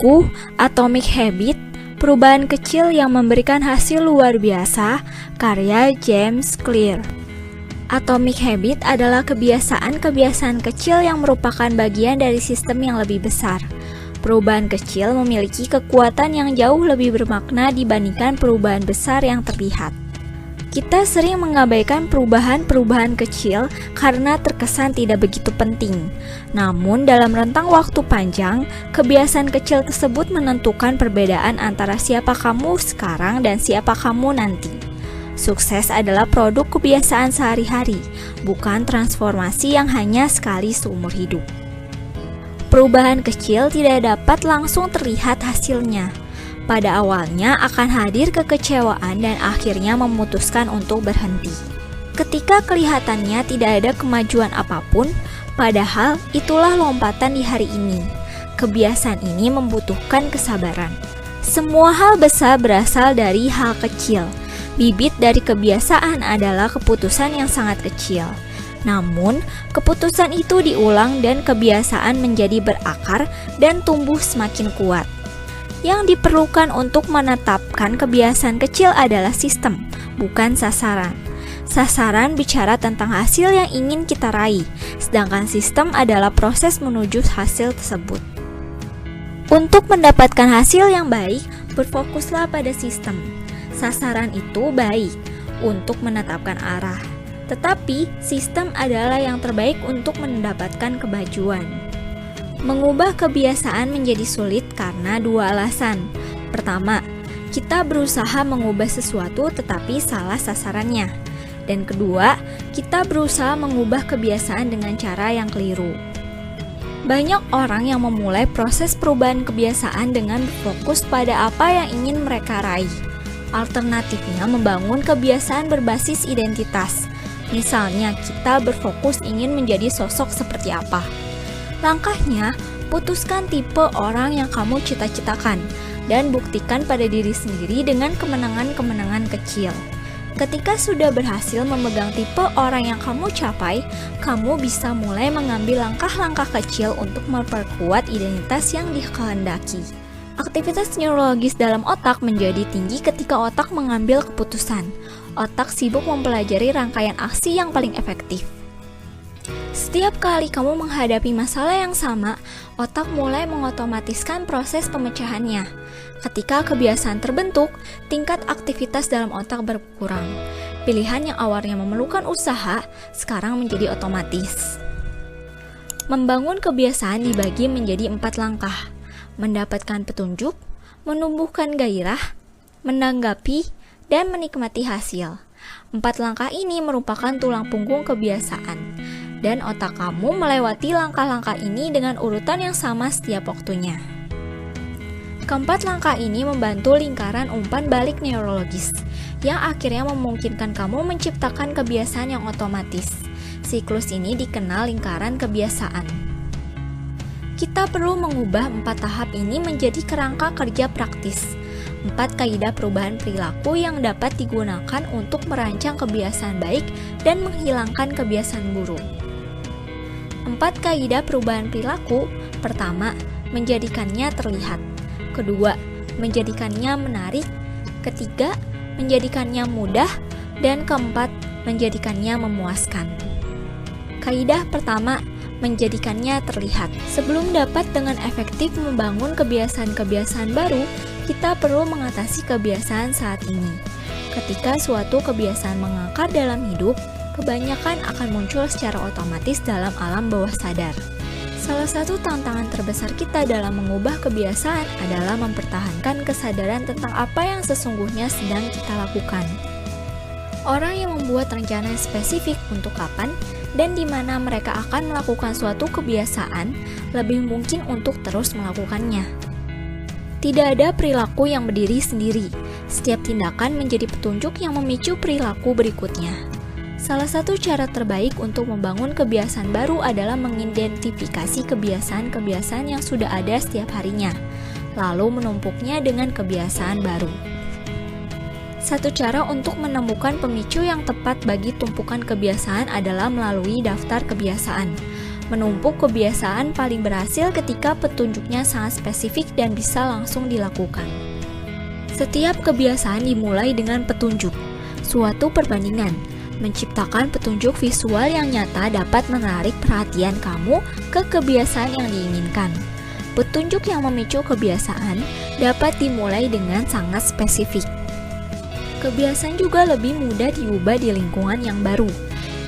buku Atomic Habit, Perubahan Kecil yang Memberikan Hasil Luar Biasa, karya James Clear. Atomic Habit adalah kebiasaan-kebiasaan kecil yang merupakan bagian dari sistem yang lebih besar. Perubahan kecil memiliki kekuatan yang jauh lebih bermakna dibandingkan perubahan besar yang terlihat. Kita sering mengabaikan perubahan-perubahan kecil karena terkesan tidak begitu penting. Namun, dalam rentang waktu panjang, kebiasaan kecil tersebut menentukan perbedaan antara siapa kamu sekarang dan siapa kamu nanti. Sukses adalah produk kebiasaan sehari-hari, bukan transformasi yang hanya sekali seumur hidup. Perubahan kecil tidak dapat langsung terlihat hasilnya. Pada awalnya akan hadir kekecewaan dan akhirnya memutuskan untuk berhenti. Ketika kelihatannya tidak ada kemajuan apapun, padahal itulah lompatan di hari ini. Kebiasaan ini membutuhkan kesabaran. Semua hal besar berasal dari hal kecil. Bibit dari kebiasaan adalah keputusan yang sangat kecil. Namun, keputusan itu diulang dan kebiasaan menjadi berakar dan tumbuh semakin kuat. Yang diperlukan untuk menetapkan kebiasaan kecil adalah sistem, bukan sasaran. Sasaran bicara tentang hasil yang ingin kita raih, sedangkan sistem adalah proses menuju hasil tersebut. Untuk mendapatkan hasil yang baik, berfokuslah pada sistem. Sasaran itu baik untuk menetapkan arah, tetapi sistem adalah yang terbaik untuk mendapatkan kemajuan. Mengubah kebiasaan menjadi sulit karena dua alasan. Pertama, kita berusaha mengubah sesuatu tetapi salah sasarannya. Dan kedua, kita berusaha mengubah kebiasaan dengan cara yang keliru. Banyak orang yang memulai proses perubahan kebiasaan dengan berfokus pada apa yang ingin mereka raih. Alternatifnya membangun kebiasaan berbasis identitas. Misalnya, kita berfokus ingin menjadi sosok seperti apa. Langkahnya, putuskan tipe orang yang kamu cita-citakan dan buktikan pada diri sendiri dengan kemenangan-kemenangan kecil. Ketika sudah berhasil memegang tipe orang yang kamu capai, kamu bisa mulai mengambil langkah-langkah kecil untuk memperkuat identitas yang dikehendaki. Aktivitas neurologis dalam otak menjadi tinggi ketika otak mengambil keputusan. Otak sibuk mempelajari rangkaian aksi yang paling efektif. Setiap kali kamu menghadapi masalah yang sama, otak mulai mengotomatiskan proses pemecahannya. Ketika kebiasaan terbentuk, tingkat aktivitas dalam otak berkurang. Pilihan yang awalnya memerlukan usaha, sekarang menjadi otomatis. Membangun kebiasaan dibagi menjadi 4 langkah. Mendapatkan petunjuk, menumbuhkan gairah, menanggapi, dan menikmati hasil. 4 langkah ini merupakan tulang punggung kebiasaan. Dan otak kamu melewati langkah-langkah ini dengan urutan yang sama setiap waktunya. Keempat langkah ini membantu lingkaran umpan balik neurologis, yang akhirnya memungkinkan kamu menciptakan kebiasaan yang otomatis. Siklus ini dikenal lingkaran kebiasaan. Kita perlu mengubah 4 tahap ini menjadi kerangka kerja praktis. 4 kaidah perubahan perilaku yang dapat digunakan untuk merancang kebiasaan baik dan menghilangkan kebiasaan buruk. 4 kaidah perubahan perilaku. Pertama, menjadikannya terlihat. Kedua, menjadikannya menarik. Ketiga, menjadikannya mudah. Dan keempat, menjadikannya memuaskan. Kaidah pertama, menjadikannya terlihat. Sebelum dapat dengan efektif membangun kebiasaan-kebiasaan baru, kita perlu mengatasi kebiasaan saat ini. Ketika suatu kebiasaan mengakar dalam hidup, kebanyakan akan muncul secara otomatis dalam alam bawah sadar. Salah satu tantangan terbesar kita dalam mengubah kebiasaan adalah mempertahankan kesadaran tentang apa yang sesungguhnya sedang kita lakukan. Orang yang membuat rencana spesifik untuk kapan dan di mana mereka akan melakukan suatu kebiasaan, lebih mungkin untuk terus melakukannya. Tidak ada perilaku yang berdiri sendiri. Setiap tindakan menjadi petunjuk yang memicu perilaku berikutnya. Salah satu cara terbaik untuk membangun kebiasaan baru adalah mengidentifikasi kebiasaan-kebiasaan yang sudah ada setiap harinya, lalu menumpuknya dengan kebiasaan baru. Satu cara untuk menemukan pemicu yang tepat bagi tumpukan kebiasaan adalah melalui daftar kebiasaan. Menumpuk kebiasaan paling berhasil ketika petunjuknya sangat spesifik dan bisa langsung dilakukan. Setiap kebiasaan dimulai dengan petunjuk, suatu perbandingan. Menciptakan petunjuk visual yang nyata dapat menarik perhatian kamu ke kebiasaan yang diinginkan. Petunjuk yang memicu kebiasaan dapat dimulai dengan sangat spesifik. Kebiasaan juga lebih mudah diubah di lingkungan yang baru.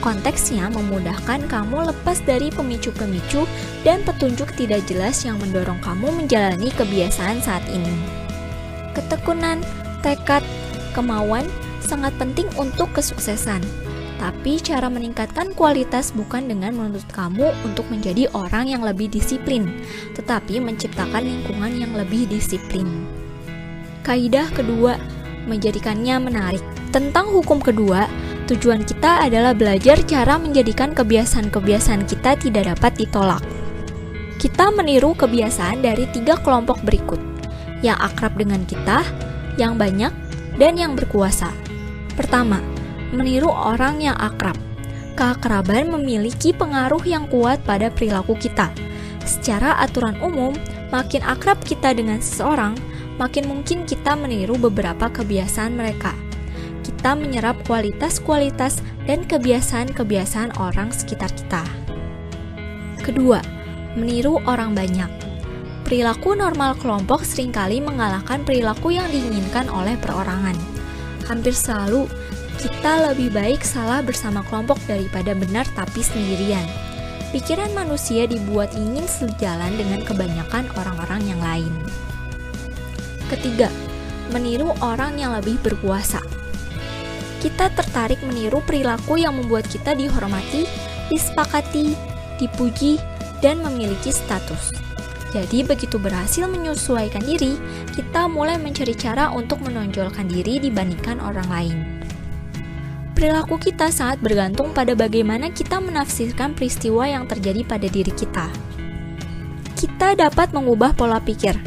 Konteksnya memudahkan kamu lepas dari pemicu-pemicu dan petunjuk tidak jelas yang mendorong kamu menjalani kebiasaan saat ini. Ketekunan, tekad, kemauan sangat penting untuk kesuksesan. Tapi cara meningkatkan kualitas bukan dengan menuntut kamu untuk menjadi orang yang lebih disiplin, tetapi menciptakan lingkungan yang lebih disiplin. Kaidah kedua, menjadikannya menarik. Tentang hukum kedua, tujuan kita adalah belajar cara menjadikan kebiasaan-kebiasaan kita tidak dapat ditolak. Kita meniru kebiasaan dari 3 kelompok berikut, yang akrab dengan kita, yang banyak, dan yang berkuasa. Pertama, meniru orang yang akrab. Keakraban memiliki pengaruh yang kuat pada perilaku kita. Secara aturan umum, makin akrab kita dengan seseorang, makin mungkin kita meniru beberapa kebiasaan mereka. Kita menyerap kualitas-kualitas dan kebiasaan-kebiasaan orang sekitar kita. Kedua, meniru orang banyak. Perilaku normal kelompok seringkali mengalahkan perilaku yang diinginkan oleh perorangan. Hampir selalu, kita lebih baik salah bersama kelompok daripada benar tapi sendirian. Pikiran manusia dibuat ingin sejalan dengan kebanyakan orang-orang yang lain. Ketiga, meniru orang yang lebih berkuasa. Kita tertarik meniru perilaku yang membuat kita dihormati, disepakati, dipuji, dan memiliki status. Jadi begitu berhasil menyesuaikan diri, kita mulai mencari cara untuk menonjolkan diri dibandingkan orang lain. Perilaku kita sangat bergantung pada bagaimana kita menafsirkan peristiwa yang terjadi pada diri kita. Kita dapat mengubah pola pikir,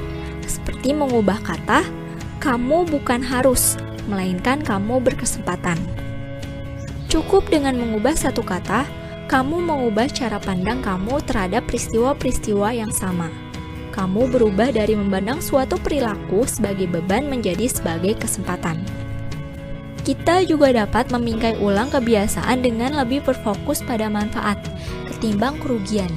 seperti mengubah kata, kamu bukan harus, melainkan kamu berkesempatan. Cukup dengan mengubah satu kata, kamu mengubah cara pandang kamu terhadap peristiwa-peristiwa yang sama. Kamu berubah dari memandang suatu perilaku sebagai beban menjadi sebagai kesempatan. Kita juga dapat memingkai ulang kebiasaan dengan lebih berfokus pada manfaat ketimbang kerugian,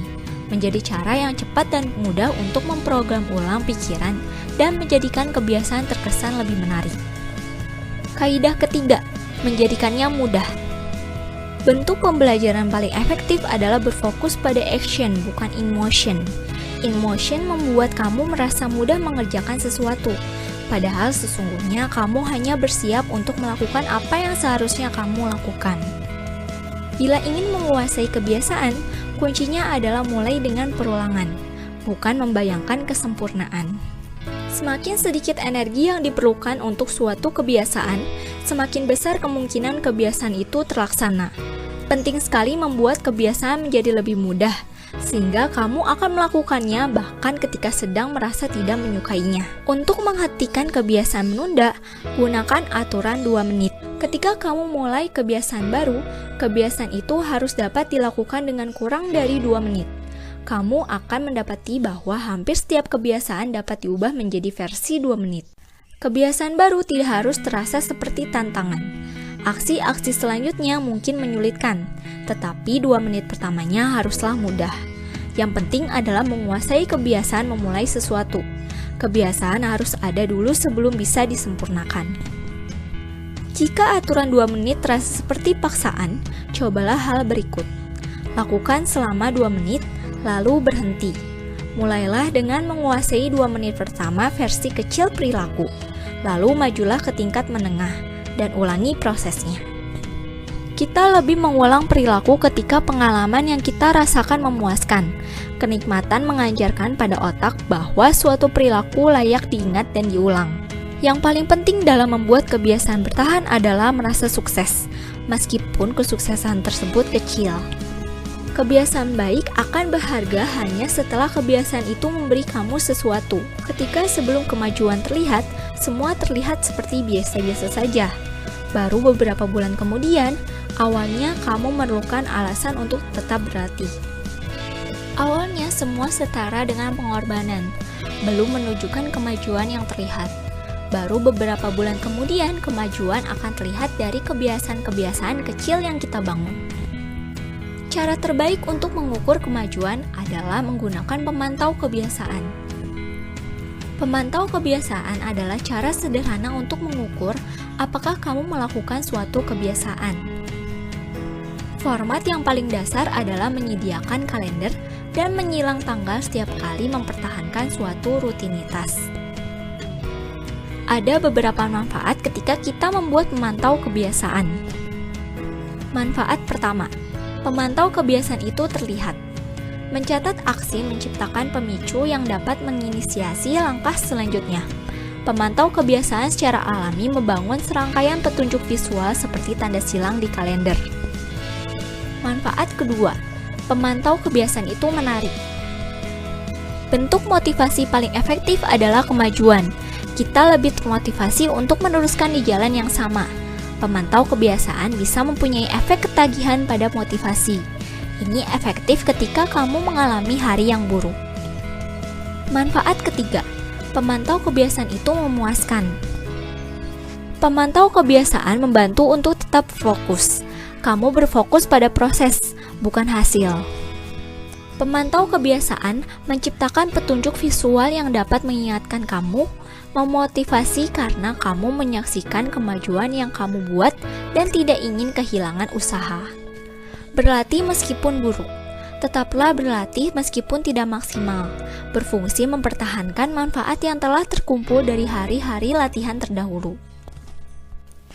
menjadi cara yang cepat dan mudah untuk memprogram ulang pikiran dan menjadikan kebiasaan terkesan lebih menarik. Kaidah ketiga, menjadikannya mudah. Bentuk pembelajaran paling efektif adalah berfokus pada action, bukan in motion. In motion membuat kamu merasa mudah mengerjakan sesuatu, padahal sesungguhnya kamu hanya bersiap untuk melakukan apa yang seharusnya kamu lakukan. Bila ingin menguasai kebiasaan, kuncinya adalah mulai dengan perulangan, bukan membayangkan kesempurnaan. Semakin sedikit energi yang diperlukan untuk suatu kebiasaan, semakin besar kemungkinan kebiasaan itu terlaksana. Penting sekali membuat kebiasaan menjadi lebih mudah, sehingga kamu akan melakukannya bahkan ketika sedang merasa tidak menyukainya. Untuk menghentikan kebiasaan menunda, gunakan aturan 2 menit. Ketika kamu mulai kebiasaan baru, kebiasaan itu harus dapat dilakukan dengan kurang dari 2 menit. Kamu akan mendapati bahwa hampir setiap kebiasaan dapat diubah menjadi versi 2 menit. Kebiasaan baru tidak harus terasa seperti tantangan. Aksi-aksi selanjutnya mungkin menyulitkan, tetapi 2 menit pertamanya haruslah mudah. Yang penting adalah menguasai kebiasaan memulai sesuatu. Kebiasaan harus ada dulu sebelum bisa disempurnakan. Jika aturan 2 menit terasa seperti paksaan, cobalah hal berikut. Lakukan selama 2 menit, lalu berhenti. Mulailah dengan menguasai 2 menit pertama versi kecil perilaku, lalu majulah ke tingkat menengah, dan ulangi prosesnya. Kita lebih mengulang perilaku ketika pengalaman yang kita rasakan memuaskan. Kenikmatan mengajarkan pada otak bahwa suatu perilaku layak diingat dan diulang. Yang paling penting dalam membuat kebiasaan bertahan adalah merasa sukses, meskipun kesuksesan tersebut kecil. Kebiasaan baik akan berharga hanya setelah kebiasaan itu memberi kamu sesuatu. Ketika sebelum kemajuan terlihat, semua terlihat seperti biasa-biasa saja. Baru beberapa bulan kemudian, awalnya kamu memerlukan alasan untuk tetap berlatih. Awalnya semua setara dengan pengorbanan, belum menunjukkan kemajuan yang terlihat. Baru beberapa bulan kemudian, kemajuan akan terlihat dari kebiasaan-kebiasaan kecil yang kita bangun. Cara terbaik untuk mengukur kemajuan adalah menggunakan pemantau kebiasaan. Pemantau kebiasaan adalah cara sederhana untuk mengukur apakah kamu melakukan suatu kebiasaan. Format yang paling dasar adalah menyediakan kalender dan menyilang tanggal setiap kali mempertahankan suatu rutinitas. Ada beberapa manfaat ketika kita membuat pemantau kebiasaan. Manfaat pertama, pemantau kebiasaan itu terlihat. Mencatat aksi menciptakan pemicu yang dapat menginisiasi langkah selanjutnya. Pemantau kebiasaan secara alami membangun serangkaian petunjuk visual seperti tanda silang di kalender. Manfaat kedua, pemantau kebiasaan itu menarik. Bentuk motivasi paling efektif adalah kemajuan. Kita lebih termotivasi untuk meneruskan di jalan yang sama. Pemantau kebiasaan bisa mempunyai efek ketagihan pada motivasi. Ini efektif ketika kamu mengalami hari yang buruk. Manfaat ketiga, pemantau kebiasaan itu memuaskan. Pemantau kebiasaan membantu untuk tetap fokus. Kamu berfokus pada proses, bukan hasil. Pemantau kebiasaan menciptakan petunjuk visual yang dapat mengingatkan kamu, memotivasi karena kamu menyaksikan kemajuan yang kamu buat dan tidak ingin kehilangan usaha. Berlatih meskipun buruk. Tetaplah berlatih meskipun tidak maksimal, berfungsi mempertahankan manfaat yang telah terkumpul dari hari-hari latihan terdahulu.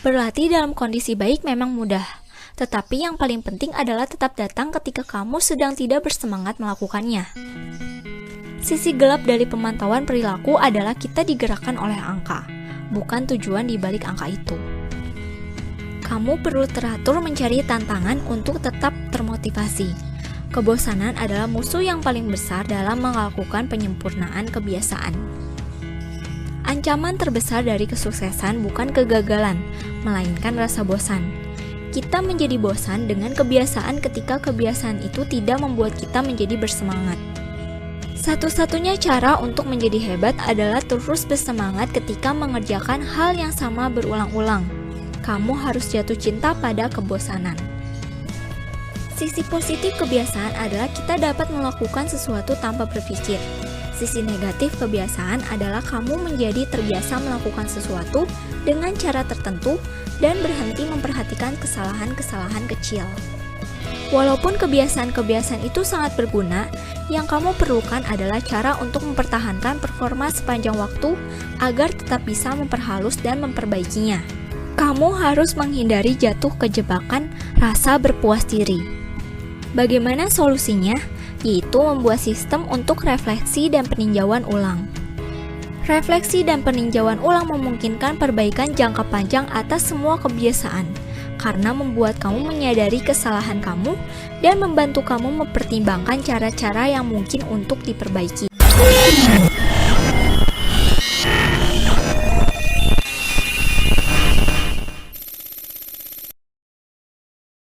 Berlatih dalam kondisi baik memang mudah, tetapi yang paling penting adalah tetap datang ketika kamu sedang tidak bersemangat melakukannya. Sisi gelap dari pemantauan perilaku adalah kita digerakkan oleh angka, bukan tujuan di balik angka itu. Kamu perlu teratur mencari tantangan untuk tetap termotivasi. Kebosanan adalah musuh yang paling besar dalam melakukan penyempurnaan kebiasaan. Ancaman terbesar dari kesuksesan bukan kegagalan, melainkan rasa bosan. Kita menjadi bosan dengan kebiasaan ketika kebiasaan itu tidak membuat kita menjadi bersemangat. Satu-satunya cara untuk menjadi hebat adalah terus bersemangat ketika mengerjakan hal yang sama berulang-ulang. Kamu harus jatuh cinta pada kebosanan. Sisi positif kebiasaan adalah kita dapat melakukan sesuatu tanpa berpikir. Sisi negatif kebiasaan adalah kamu menjadi terbiasa melakukan sesuatu dengan cara tertentu dan berhenti memperhatikan kesalahan-kesalahan kecil. Walaupun kebiasaan-kebiasaan itu sangat berguna, yang kamu perlukan adalah cara untuk mempertahankan performa sepanjang waktu agar tetap bisa memperhalus dan memperbaikinya. Kamu harus menghindari jatuh ke jebakan rasa berpuas diri. Bagaimana solusinya? Yaitu membuat sistem untuk refleksi dan peninjauan ulang. Refleksi dan peninjauan ulang memungkinkan perbaikan jangka panjang atas semua kebiasaan, karena membuat kamu menyadari kesalahan kamu dan membantu kamu mempertimbangkan cara-cara yang mungkin untuk diperbaiki.